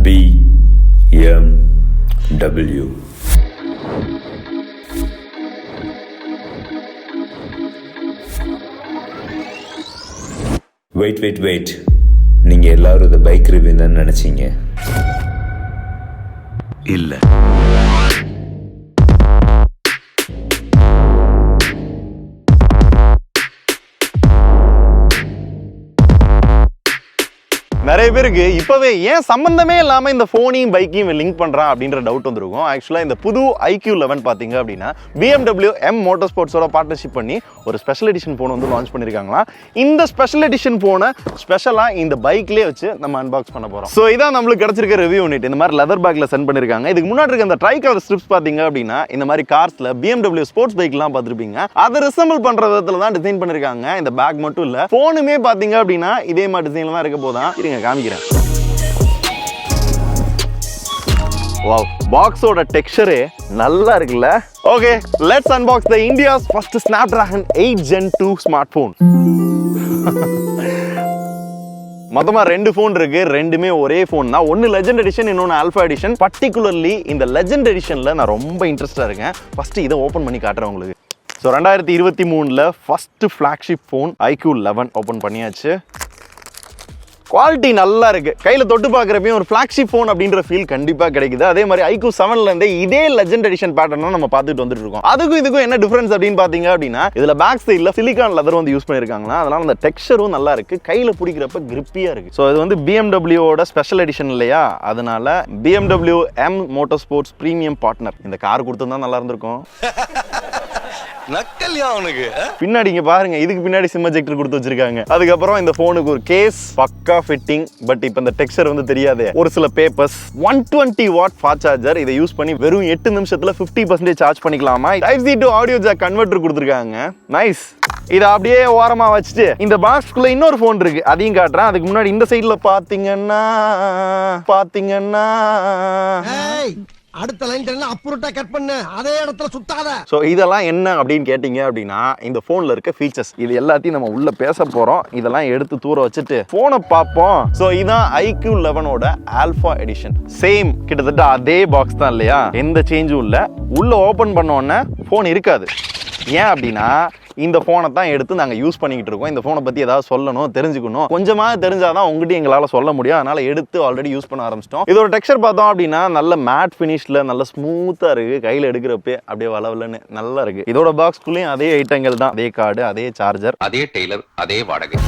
BMW. Wait நீங்க எல்லாரும் இந்த பைக் ரிவ்யூ தான் நினைச்சீங்க. இல்ல, நிறைய பேருக்கு இப்பவே ஏன் சம்பந்தமே இல்லாம இந்த போனையும் பைக்கையும் லிங்க் பண்றான் அப்படின்ற டவுட் வந்திருக்கும். ஆக்சுவலா இந்த புது iQ11 பாத்தீங்க அப்படின்னா BMW M Motorsports-ஓட பார்ட்னர்ஷிப் பண்ணி ஒரு ஸ்பெஷல் எடிஷன் போன் வந்து லான்ச் பண்ணிருக்காங்களா. இந்த ஸ்பெஷல் எடிஷன் போனை ஸ்பெஷலா இந்த பைக்லயே வச்சு நம்ம அன்பாக்ஸ் பண்ண போறோம். சோ இதான் நம்மளுக்கு கிடைச்சிருக்க ரிவ்யூ யூனிட். இந்த மாதிரி லெதர் பேக்ல சென்ட் பண்ணிருக்காங்க. இதுக்கு முன்னாடி இருக்க இந்த ட்ரை கலர் ஸ்ட்ரிப்ஸ் பாத்தீங்க அப்படின்னா இந்த மாதிரி கார்ஸ்ல BMW ஸ்போர்ட்ஸ் பைக்லாம் பார்த்திருப்பீங்க. அதை ரிசம்பிள் பண்ற விதத்துல தான் டிசைன் பண்ணிருக்காங்க. இந்த பேக் மட்டும் இல்ல, போனுமே பாத்தீங்க அப்படின்னா இதே மாதிரி டிசைன்ல தான் இருக்க போதான். காமிக்கிறேன். வாவ், பாக்ஸோட டெக்ஸ்சரே நல்லா இருக்குல்ல. Okay, let's unbox the India's first Snapdragon 8 Gen 2 smart phone. மொத்தமா 2 போன் இருக்கு. ரெண்டுமே ஒரே போன் தான். ஒன்னு லெஜெண்ட் எடிஷன், இன்னொன்னு ஆல்பா எடிஷன். பர்టిక్యులர்லி இந்த லெஜெண்ட் எடிஷன்ல நான் ரொம்ப இன்ட்ரெஸ்டா இருக்கேன். ஃபர்ஸ்ட் இதை ஓபன் பண்ணி காட்டுறேன் உங்களுக்கு. ஸோ 2023ல first flagship phone iQ11 open பண்ணியாச்சு. குவாலிட்டி நல்லா இருக்கு. கையில தொட்டு பார்க்குறப்பையும் ஒரு ஃபிளாக்ஷிப் ஃபோன் அப்படின்ற ஃபீல் கண்டிப்பா கிடைக்குது. அதே மாதிரி iQ7ல இருந்தே இதே லெஜெண்ட் எடிஷன் பேட்டர்ன் நம்ம பார்த்துட்டு வந்துட்டு இருக்கோம். அதுக்கும் இதுக்கும் என்ன டிஃபரன்ஸ் அப்படின்னு பாத்தீங்க அப்படின்னா, இதுல பேக் சைட்ல சிலிகான் லெதர் வந்து யூஸ் பண்ணிருக்காங்களா, அதனால அந்த டெக்ஸ்சரும் நல்லா இருக்கு. கையில பிடிக்கிறப்ப கிரிப்பியா இருக்கு. ஸோ இது வந்து BMW-ஓட ஸ்பெஷல் எடிஷன் இல்லையா, அதனால BMW M Motorsports premium partner. இந்த கார் கொடுத்துருந்தா நல்லா இருந்திருக்கும். நக்கல்யா அவனுக்கு. பின்னாடி இங்க பாருங்க, இதுக்கு பின்னாடி சிம் எஜெக்டர் கொடுத்து வச்சிருக்காங்க. அதுக்கப்புறம் இந்த போனுக்கு ஒரு கேஸ் பக்கா ஃபிட்டிங். பட் இப்போ இந்த டெக்ஸ்சர் வந்து தெரியாது. ஒரு சில பேப்பர்ஸ். 120 watt fast charger. இதை யூஸ் பண்ணி வெறும் 8 நிமிஷத்துல 50% சார்ஜ் பண்ணிக்கலாமா. Type-C to audio jack converter கொடுத்துருக்காங்க. நைஸ். இதை அப்படியே ஓரமா வச்சுட்டு இந்த பாக்ஸ்க்குள்ள இன்னொரு போன் இருக்கு, அதையும் காட்டுறேன். அதுக்கு முன்னாடி இந்த சைடுல பாத்தீங்கன்னா அடுத்த லைன் தெரியல, அப்புறட்டா கட் பண்ணு, அதே இடத்துல சுத்தாத. சோ இதெல்லாம் என்ன அப்படின்னு கேட்டீங்க அப்படின்னா, இந்த போன்ல இருக்க ஃபீச்சர்ஸ் இது எல்லாத்தையும் நம்ம உள்ள பேச போறோம். இதெல்லாம் எடுத்து தூர வச்சுட்டு போனை பார்ப்போம். சோ இதான் iQ11ஓட ஆல்பா எடிஷன். சேம் கிட்டத்தட்ட அதே பாக்ஸ் தான் இல்லையா, எந்த சேஞ்சும் இல்ல. உள்ள ஓபன் பண்ண உடனே போன் இருக்காது. ஏன் அப்படின்னா இந்த போனை தான் எடுத்து நாங்கள் யூஸ் பண்ணிக்கிட்டு இருக்கோம். இந்த போனை பற்றி ஏதாவது சொல்லணும், தெரிஞ்சுக்கணும், கொஞ்சமாக தெரிஞ்சாதான் உங்ககிட்ட எங்களால் சொல்ல முடியும். அதனால எடுத்து ஆல்ரெடி யூஸ் பண்ண ஆரம்பிச்சிட்டோம். இதோட டெக்ஸ்சர் பார்த்தோம் அப்படின்னா நல்ல மேட் ஃபினிஷ்ல நல்ல ஸ்மூத்தாக இருக்கு. கையில் எடுக்கிறப்பே அப்படியே வளவலன்னு நல்லா இருக்கு. இதோட பாக்ஸ்குள்ளேயும் அதே ஐட்டங்கள் தான், அதே கார்டு, அதே சார்ஜர், அதே டெய்லர், அதே வாடகை.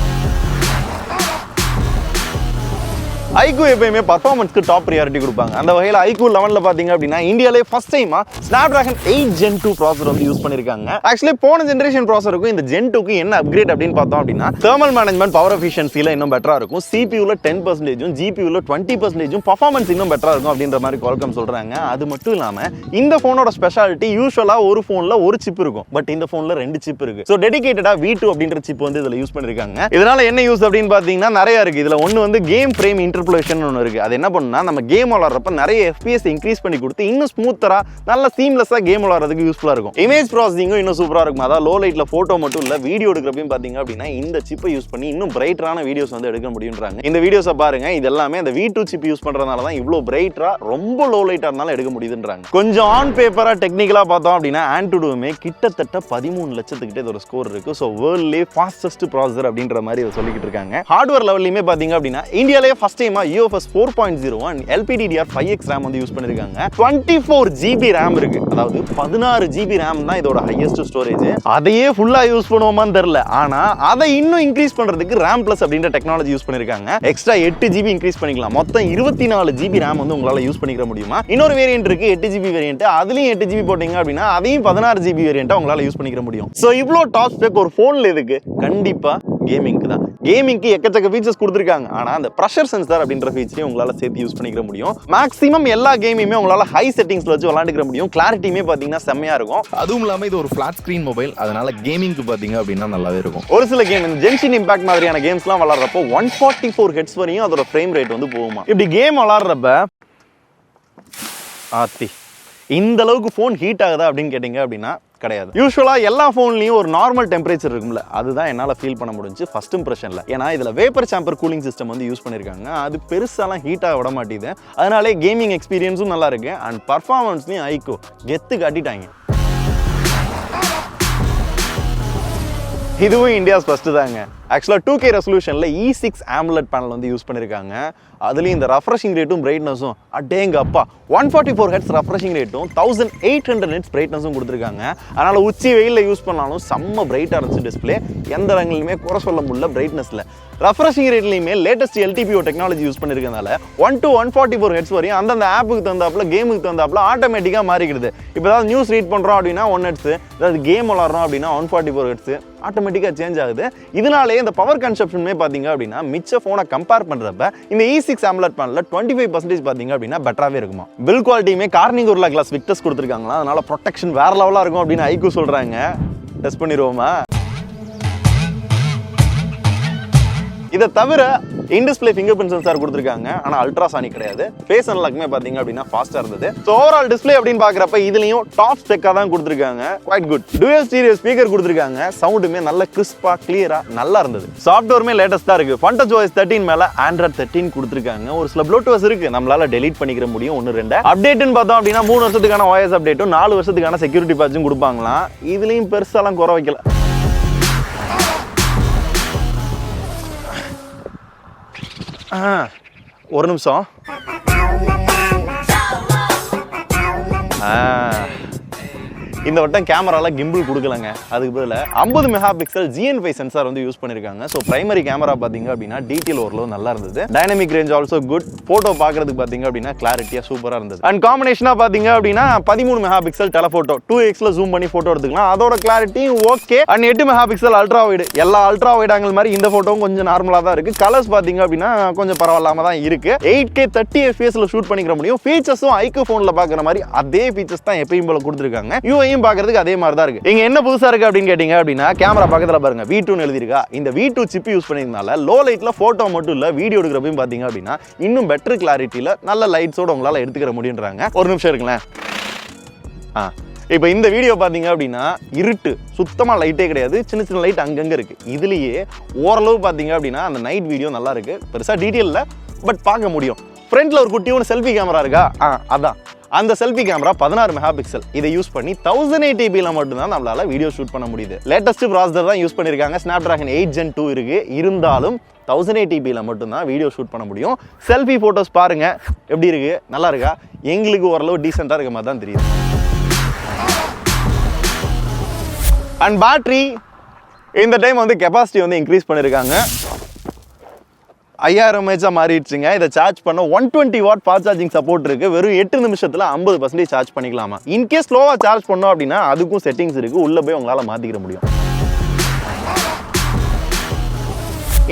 iQ எப்பயுமே பர்ஃபார்மன்ஸ்க்கு டாப் ப்ரியாரிட்டி கொடுப்பாங்க. அந்த வகையில் iQ11ல பாத்தீங்க அப்படின்னா இந்தியாவிலே ஃபர்ஸ்ட் டைமா Snapdragon 8 Gen 2 ப்ராசஸர் வந்து யூஸ் பண்ணிருக்காங்க. ஆக்சுவலி போன ஜெனரேஷன் ப்ராசஸருக்கும் இந்த Gen 2க்கு என்ன அப்கிரேட் அப்படின்னு பார்த்தோம் அப்படின்னா, தெர்மல் மேனேஜ்மெண்ட், பவர் எஃபிஷியன்சில இன்னும் பெட்டரா இருக்கும். CPU-ல 10%, GPU-ல 20% பர்ஃபார்மன்ஸ் இன்னும் பெட்டரா இருக்கும் அப்படின்ற மாதிரி Qualcomm சொல்றாங்க. அது மட்டும் இல்லாம இந்த போனோட ஸ்பெஷாலிட்டி, யூசுவலா ஒரு போன்ல ஒரு சிப் இருக்கும், பட் இந்த போன்ல 2 சிப் இருக்கு. ஸோ டெடிகேட்டடா V2 அப்படின்ற சிப் வந்து இதுல யூஸ் பண்ணிருக்காங்க. இதனால என்ன யூஸ் அப்படின்னு பாத்தீங்கன்னா நிறைய இருக்கு. இதுல ஒன்னு வந்து கேம் ஃப்ரேம் ஒன்று இருக்கு. அது என்ன பண்ணுனா, நம்ம கேம் விளையாடுறப்ப நிறைய FPS இன்க்ரீஸ் பண்ணி கொடுத்து இன்னும் ஸ்மூத்தரா நல்ல சீம்லெஸ்ஸா கேம் விளையாடுறதுக்கு யூஸ்ஃபுல்லா இருக்கும். இமேஜ் ப்ராசஸிங்கும் இன்னும் சூப்பரா இருக்கும். அதாவது லோ லைட்ல போட்டோ மட்டும் இல்ல, வீடியோ எடுக்கிறப்பையும் பாத்தீங்க அப்படின்னா இந்த சிப்பை யூஸ் பண்ணி இன்னும் பிரைட்டரான வீடியோஸ் வந்து எடுக்க முடியும்ன்றாங்க. இந்த வீடியோஸை பாருங்க, இது எல்லாமே அந்த V2 சிப் யூஸ் பண்றதுனால தான் இவ்வளோ பிரைட்டரா ரொம்ப லோ லைட்டா இருந்தாலும் எடுக்க முடியுதுன்றாங்க. கொஞ்சம் ஆன் பேப்பரா டெக்னிக்கலா பார்த்தோம் அப்படின்னா ஆண்ட்ராய்டுமே கிட்டத்தட்ட 13 லட்சத்துக்கிட்ட இதோட ஸ்கோர் இருக்கு. ஸோ வேர்ல்ட்லேயே ஃபாஸ்டஸ்ட் ப்ராசஸர் அப்படின்ற மாதிரி சொல்லிக்கிட்டு இருக்காங்க. ஹார்ட்வேர் லெவல்லையுமே பாத்தீங்க அப்படின்னா இந்தியாவிலேயே ஃபர்ஸ்ட் டைமா UFS 4.01 LPDDR5X RAM வந்து யூஸ் பண்ணிருக்காங்க. 24 GB RAM இருக்கு. அதாவது 16 GB RAM தான் இதோட ஹையஸ்ட் ஸ்டோரேஜ். அதையே ஃபுல்லா யூஸ் பண்ணுவோமான்னு தெரியல. ஆனா அதை இன்னும் இன்க்ரீஸ் பண்றதுக்கு RAM Plus அப்படின்ற டெக்னாலஜி யூஸ் பண்ணிருக்காங்க. எக்ஸ்ட்ரா 8 GB இன்க்ரீஸ் பண்ணிக்கலாம். மொத்தம் 24 GB RAM வந்து உங்களால யூஸ் பண்ணிக்க முடியுமா. இன்னொரு வேரியன்ட் இருக்கு 8 GB வேரியன்ட். அதுலயும் 8 GB போட்டீங்க அப்படின்னா அதையும் 16 GB வேரியன்ட்டா உங்களால யூஸ் பண்ணிக்க முடியும். சோ இவ்ளோ டாப் ஸ்பெக் ஒரு போன்ல இருக்கு. கண்டிப்பா கேமிங்க்கு தான். கேமிங்க்கு எக்கச்சக்க ஃபீச்சர்ஸ் கொடுத்துருக்காங்க. ஆனா அந்த ப்ரெஷர் சென்சார் அப்படின்ற ஃபீச்சரையும் உங்களால சேர்த்து யூஸ் பண்ணிக்க முடியும். மேக்ஸிமம் எல்லா கேமையுமே உங்களால ஹை செட்டிங்ஸ்ல வச்சு விளையாண்டுக்க முடியும். கிளாரிட்டியுமே பாத்தீங்கன்னா செம்மையா இருக்கும். அதுவும் இல்லாம இது ஒரு ஃபிளாட் ஸ்கிரீன் மொபைல், அதனால கேமிங்க்கு பாத்தீங்க அப்படின்னா நல்லாவே இருக்கும். ஒரு சில கேம் இந்த ஜென்ஷன் இம்பாக்ட் மாதிரியான கேம்ஸ்லாம் விளையாடுறப்போ 144 Hz வரையும் அதோட ஃப்ரேம் ரேட் வந்து போகுமா. இப்படி கேம் விளையாடுறப்ப ஆத்தி இந்த அளவுக்கு ஃபோன் ஹீட் ஆகுதா அப்படின்னு கேட்டிங்க அப்படின்னா கிடையாது. யூஸ்வலா எல்லா ஃபோன்லயும் ஒரு நார்மல் டெம்பரேச்சர் இருக்கும்ல, அதுதான் என்னால ஃபீல் பண்ண முடிஞ்சு ஃபர்ஸ்ட் இம்ப்ரெஷன்ல. ஏன்னா இதுல வேப்பர் சாம்பர் கூலிங் சிஸ்டம் வந்து யூஸ் பண்ணிருக்காங்க. அது பெருசாலாம் ஹீட் ஆக விட மாட்டேங்குது. அதனாலே கேமிங் எக்ஸ்பீரியன்ஸும் நல்லா இருக்கு அண்ட் பர்ஃபார்மன்ஸ்லயும் ஐகோ கெத்து காட்டிட்டாங்க. இதுவும் இந்தியாஸ் ஃபர்ஸ்ட் தாங்க. ஆக்சுவலாக 2K ரெசல்யூஷனில் E6 AMOLED பேனல் வந்து யூஸ் பண்ணியிருக்காங்க. அதுலேயும் இந்த ரெஃப்ரெஷிங் ரேட்டும் பிரைட்னஸும் அடேங்க அப்பா 144 ஹெர்ட்ஸ் ரெஃப்ரெஷிங் ரேட்டும் 1800 நிட்ஸ் பிரைட்னஸும் கொடுத்துருக்காங்க. அதனால் உச்சி வெயிலில் யூஸ் பண்ணாலும் செம்ம பிரைட்டாக இருந்துச்சு டிஸ்பிளே. எந்த ரங்கிலுமே குறை சொல்ல முடியல பிரைட்னஸில். ரெஃப்ரெஷிங் ரேட்லையுமே லேட்டஸ்ட் LTPO டெக்னாலஜி யூஸ் பண்ணியிருக்கனால 1 to 144 ஹெர்ட்ஸ் வரையும் அந்தந்த ஆப்புக்கு தகுந்தாப்புல கேமுக்கு தகுந்தாப்புல ஆட்டோமேட்டிக்காக மாறிக்கிடுது. இப்போ ஏதாவது நியூஸ் ரீட் பண்ணுறோம் அப்படின்னா 1 ஹெர்ட்ஸ், ஏதாவது கேம் விளாட்றோம் அப்படின்னா 144 ஹெர்ட்ஸ் ஆட்டோமேட்டிக்காக சேஞ்ச் ஆகுது. இதனாலே இந்த பவர் கன்சப்ஷனுமே பார்த்தீங்க அப்படின்னா மிச்ச ஃபோனை கம்பேர் பண்ணுறப்ப இந்த E6 AMOLED பேனலில் 25% பார்த்தீங்க அப்படின்னா பெட்டராகவே இருக்குமா. பில் குவாலிட்டியுமே கார்னிகோரில்லா கிளாஸ் விக்டர்ஸ் கொடுத்துருக்காங்களா, அதனால ப்ரொடெக்ஷன் வேற லெவலாக இருக்கும் அப்படின்னு ஐக்கூ சொல்கிறாங்க. டெஸ்ட் பண்ணிடுவோமா? இதை தவிர இன்டிஸ்பிளே ஃபிங்கர் பிரிண்ட் சென்சார் கொடுத்துருக்காங்க. ஆனால் அல்ட்ராசானிக் கிடையாது. ஃபேஸ் அன்லாக்குமே பார்த்தீங்க அப்படின்னா ஃபாஸ்ட்டாக இருந்தது. ஸோ ஓவரால் டிஸ்பிளே அப்படின்னு பார்க்குறப்ப இதுலையும் டாப் ஸ்பெக்காக தான் கொடுத்துருக்காங்க. Quite good. Dual stereo speaker கொடுத்துருக்காங்க. சவுண்டுமே நல்ல கிறிஸ்பாக கிளியராக நல்லா இருந்தது. சாஃப்ட்வேருமே லேட்டஸ்ட்டாக இருக்குது. ஃபண்டச் OS 13 மேலே Android 13 கொடுத்துருக்காங்க. ஒரு சில ப்ளூடூத் இருக்குது, நம்மளால டெலீட் பண்ணிக்கிற முடியும் 1-2. அப்டேட்டுன்னு பார்த்தோம் அப்படின்னா 3 வருஷத்துக்கான OS அப்டேட்டும் 4 வருஷத்துக்கான செக்யூரிட்டி பேட்சும் கொடுப்பாங்களாம். இதுலேயும் பெருசாலாம் குறை வைக்கல. ஒரு நிமிஷம். இந்த வட்டம் கேமரால கிம்பிள் கொடுக்கலங்க. அதுக்கு பதிலா 50 மெகா பிக்சல் GN5 சென்சார் வந்து யூஸ் பண்ணிருக்காங்க. ஸோ பிரைமரி கேமரா பார்த்தீங்க அப்படின்னா டீட்டெயில் ஓரளவு நல்லா இருந்தது. Dynamic range also good. Photo பார்க்கறதுக்கு பார்த்தீங்க அப்படின்னா கிளாரிட்டியா சூப்பரா இருந்தது. அண்ட் காம்பினேஷனா பார்த்தீங்க அப்படின்னா 13 மெகா பிக்சல் டெலஃபோட்டோ 2xல ஜூம் பண்ணி போட்டோ எடுத்துக்கலாம். அதோட கிளாரிட்டியும் okay. And 8 megapixel ultra wide. எல்லா அல்ட்ரா வைட் ஆங்கிள் மாதிரி இந்த போட்டோவும் கொஞ்சம் நார்மலா தான் இருக்கு. கலர்ஸ் பார்த்தீங்க அப்படின்னா கொஞ்சம் பரவாயில்லாம தான் இருக்கு. 8K 30 FPS ஷூட் பண்ணிக்கிற முடியும். ஃபீச்சர்ஸும் ஐக்கூ போன்ல பார்க்குற மாதிரி அதே ஃபீச்சர்ஸ் தான் எப்பயும் போல கொடுத்துருக்காங்க. UI பார்க்கிறதுக்கு அதே மாதிரி தான் இருக்கு. இங்க என்ன புதுசா இருக்கு அப்படின்னு கேட்டீங்க அப்படின்னா கேமரா பக்கத்துல பாருங்க V2 எழுதிருக்கா. இந்த V2 சிப் யூஸ் பண்ணிருந்தனால லோ லைட்ல போட்டோ மட்டும் இல்ல வீடியோ எடுக்கிறப்பையும் பாத்தீங்க அப்படின்னா இன்னும் பெட்டர் கிளாரிட்டியில நல்ல லைட்ஸோட உங்களால எடுத்துக்கிற முடியுன்றாங்க. ஒரு நிமிஷம் இருக்குங்களேன். இப்போ இந்த வீடியோ பார்த்தீங்க அப்படின்னா இருட்டு, சுத்தமாக லைட்டே கிடையாது, சின்ன சின்ன லைட் அங்கங்கே இருக்குது. இதுலேயே ஓரளவு பார்த்தீங்க அப்படின்னா அந்த நைட் வீடியோ நல்லா இருக்குது. பெருசாக டீட்டெயில் இல்லை, பட் பார்க்க முடியும். ஃப்ரண்ட்டில் ஒரு குட்டியோட செல்ஃபி கேமரா இருக்கா, அதான் அந்த செல்ஃபி கேமரா 16 மெகா பிக்சல். இதை யூஸ் பண்ணி 1080pல மட்டும்தான் நம்மளால வீடியோ ஷூட் பண்ண முடியுது. லேட்டஸ்ட் ப்ராசஸர் தான் யூஸ் பண்ணியிருக்காங்க. Snapdragon 8 Gen 2 இருக்கு. இருந்தாலும் 1080pல மட்டும்தான் வீடியோ ஷூட் பண்ண முடியும். செல்ஃபி ஃபோட்டோஸ் பாருங்க எப்படி இருக்கு, நல்லா இருக்கா? எங்களுக்கு ஓரளவு டீசெண்டாக இருக்க மாதிரி தான் தெரியுது. அண்ட் பேட்டரி இந்த டைம் வந்து கெப்பாசிட்டி வந்து இன்க்ரீஸ் பண்ணியிருக்காங்க. 5000 mAh மாறிடுச்சுங்க. இதை சார்ஜ் பண்ண 120 வாட் ஃபாஸ்ட் சார்ஜிங் சப்போர்ட் இருக்கு. வெறும் 8 நிமிஷத்துல 50% சார்ஜ் பண்ணிக்கலாமா. இன்கேஸ் ஸ்லோவா சார்ஜ் பண்ணோம் அப்படின்னா அதுக்கும் செட்டிங்ஸ் இருக்கு, உள்ள போய் உங்களால மாத்திக்கிற முடியும்.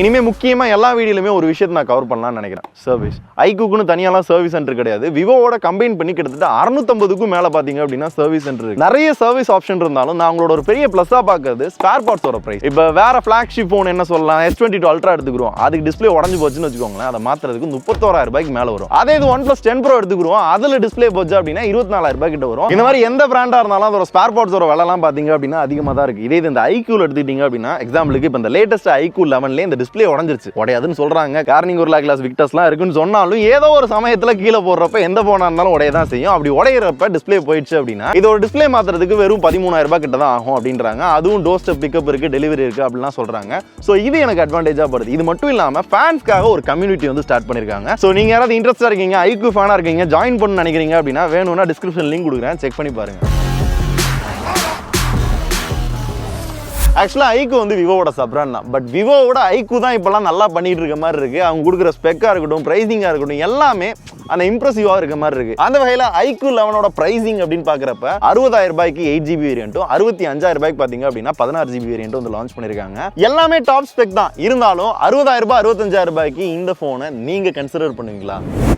இனிமே முக்கியமா எல்லா வீடியோலுமே ஒரு விஷயத்தை நான் கவர் பண்ணலாம்னு நினைக்கிறேன். சர்வீஸ். ஐக்கூக்குன்னு தனியாலாம் சர்வீஸ் சென்டர் கிடையாது. விவோவோட கம்பைன் பண்ணி கிட்டத்தட்ட 650க்கும் மேல பாத்தீங்க அப்படின்னா சர்வீஸ் சென்டர் இருக்கு. நிறைய சர்வீஸ் ஆப்ஷன் இருந்தாலும் நான் உங்களோட ஒரு பெரிய பிளஸ்ஸா பாக்குறது ஸ்பேர் பார்ட்ஸோட பிரைஸ். இப்போ வேற ஃபிளாக்ஷிப் போன் என்ன சொல்லலாம், S22 அல்ட்ரா எடுத்துக்கிறோம், அதுக்கு டிஸ்பிளே உடஞ்சு போச்சுன்னு வச்சுக்கோங்களேன், அதை மாத்துறதுக்கு 31000 ரூபாய்க்கு மேல வரும். அதே இது OnePlus 10 Pro எடுத்துக்கிறோம், அதுல டிஸ்பிளே போச்சு அப்படின்னா 24000 ரூபாய் கிட்ட வரும். இந்த மாதிரி எந்த பிராண்டா இருந்தாலும் அதோட ஸ்பேர் பார்ட்ஸோட விலைலாம் பாத்தீங்க அப்படின்னா அதிகமா தான் இருக்கு. இதே இந்த ஐக்கூல எடுத்துக்கிட்டீங்க அப்படின்னா எக்ஸாம்பிளுக்கு இப்போ இந்த லேட்டஸ்ட் ஐக்கூ 11ல இந்த டிஸ்பிளே உடஞ்சிருச்சு, உடையாதுன்னு சொல்றாங்க. கார்னிகோரில்லா கிளாஸ் விக்டர்ஸ்லாம் இருக்குன்னு சொன்னாலும் ஏதோ ஒரு சமயத்துல கீழே போடுறப்ப எந்த போனா இருந்தாலும் உடைய தான் செய்யும். அப்படி உடையிறப்ப டிஸ்பிளே போயிடுச்சு அப்படின்னா இதோட டிஸ்பிளே மாத்துறதுக்கு வெறும் 13000 ரூபாய் கிட்ட தான் ஆகும் அப்படின்றாங்க. அதுவும் டோர் ஸ்டெப் பிக்கப் இருக்கு, டெலிவரி இருக்கு அப்படிலாம் சொல்றாங்க. ஸோ இது எனக்கு அட்வான்டேஜா படுது. இது மட்டும் இல்லாம ஃபேன்ஸ்க்காக ஒரு கம்யூனிட்டி வந்து ஸ்டார்ட் பண்ணிருக்காங்க. ஸோ நீங்க யாராவது இன்ட்ரெஸ்டா இருக்கீங்க, ஐக்கூ ஃபேனா இருக்கீங்க, ஜாயின் பண்ண நினைக்கிறீங்க அப்படின்னா வேணும்னா டிஸ்கிரிப்ஷன் லிங்க் கொடுக்குறேன், செக் பண்ணி பாருங்க. ஆக்சுவலாக ஐக்கூ வந்து விவோவோட சப்ராண்ட் தான். பட் விவோவோட ஐக்கூ தான் இப்போலாம் நல்லா பண்ணிட்டு இருக்க மாதிரி இருக்கு. அவங்க கொடுக்குற ஸ்பெக்காக இருக்கட்டும், ப்ரைஸிங்காக இருக்கட்டும், எல்லாமே அந்த இம்ப்ரெசிவாக இருக்க மாதிரி இருக்கு. அந்த வகையில் ஐக்கூ 11ஓட ப்ரைஸிங் அப்படின்னு பார்க்குறப்ப 60000 ரூபாய்க்கு 8GB வேரியண்ட்டும் 65000 ரூபாய்க்கு பார்த்தீங்க அப்படின்னா 16GB வேரியண்ட்டும் வந்து லான்ச் பண்ணியிருக்காங்க. எல்லாமே டாப் ஸ்பெக் தான். இருந்தாலும் 60000 ரூபாய் 65000 ரூபாய்க்கு இந்த ஃபோனை நீங்கள் கன்சிடர் பண்ணுவீங்களா?